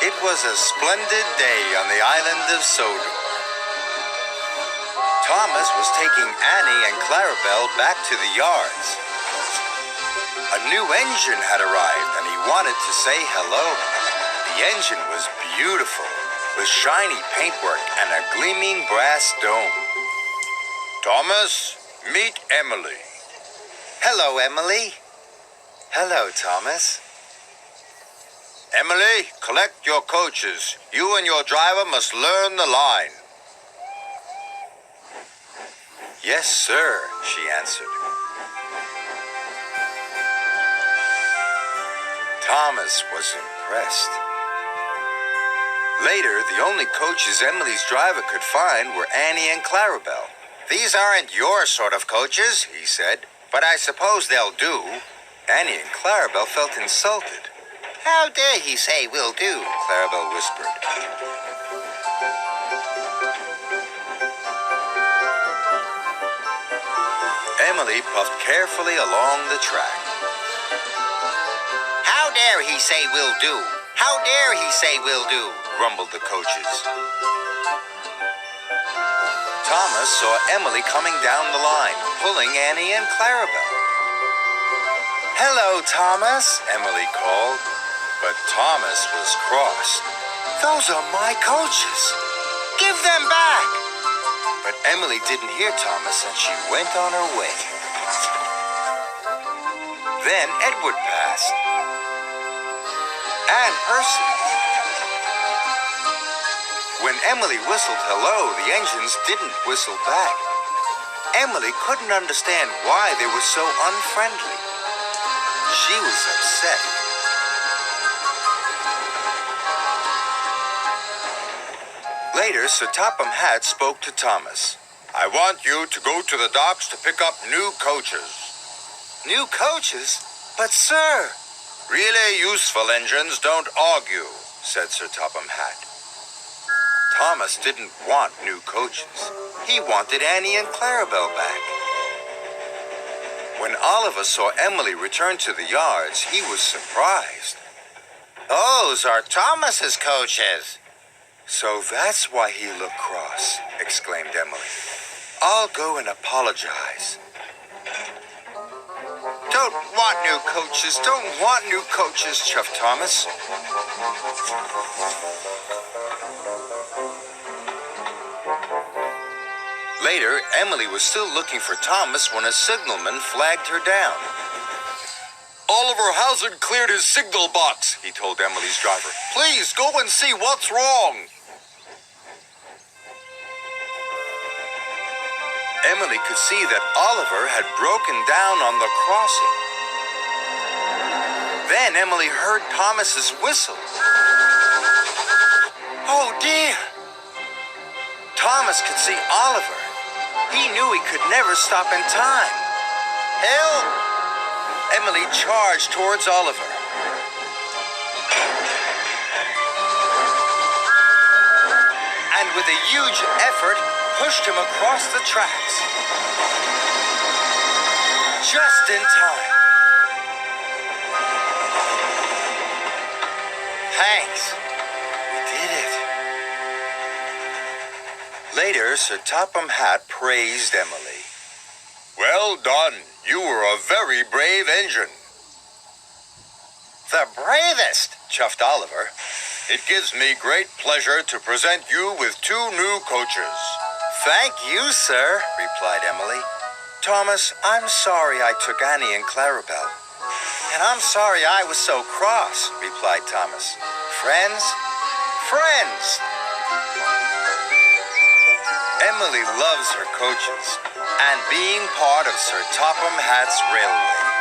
It was a splendid day on the island of Sodor. Thomas was taking Annie and Clarabelle back to the yards. A new engine had arrived and he wanted to say hello. The engine was beautiful, with shiny paintwork and a gleaming brass dome. Thomas, meet Emily. Hello, Emily. Hello, Thomas. Emily, collect your coaches. You and your driver must learn the line. Yes, sir, she answered. Thomas was impressed. Later, the only coaches Emily's driver could find were Annie and Clarabelle. These aren't your sort of coaches, he said, but I suppose they'll do. Annie and Clarabelle felt insulted. How dare he say will do, Clarabelle whispered. Emily puffed carefully along the track. How dare he say will do? How dare he say will do? Grumbled the coaches. Thomas saw Emily coming down the line, pulling Annie and Clarabelle. Hello, Thomas, Emily called. But Thomas was cross. Those are my coaches. Give them back. But Emily didn't hear Thomas and she went on her way. Then Edward passed. And Percy. When Emily whistled hello, the engines didn't whistle back. Emily couldn't understand why they were so unfriendly. She was upset. Later, Sir Topham Hatt spoke to Thomas. I want you to go to the docks to pick up new coaches. New coaches? But, sir... Really useful engines don't argue, said Sir Topham Hatt. Thomas didn't want new coaches. He wanted Annie and Clarabelle back. When Oliver saw Emily return to the yards, he was surprised. Those are Thomas's coaches. So that's why he looked cross, exclaimed Emily. I'll go and apologize. Don't want new coaches, chuffed Thomas. Later, Emily was still looking for Thomas when a signalman flagged her down. Oliver hasn't cleared his signal box, he told Emily's driver. Please go and see what's wrong. Emily could see that Oliver had broken down on the crossing. Then Emily heard Thomas's whistle. Oh dear! Thomas could see Oliver. He knew he could never stop in time. Help! Emily charged towards Oliver. And with a huge effort, pushed him across the tracks. Just in time. Thanks. We did it. Later, Sir Topham Hatt praised Emily. Well done. You were a very brave engine. The bravest, chuffed Oliver. It gives me great pleasure to present you with 2 new coaches. Thank you, sir, replied Emily. Thomas, I'm sorry I took Annie and Clarabelle. And I'm sorry I was so cross, replied Thomas. Friends? Friends! Emily loves her coaches and being part of Sir Topham Hatt's railway.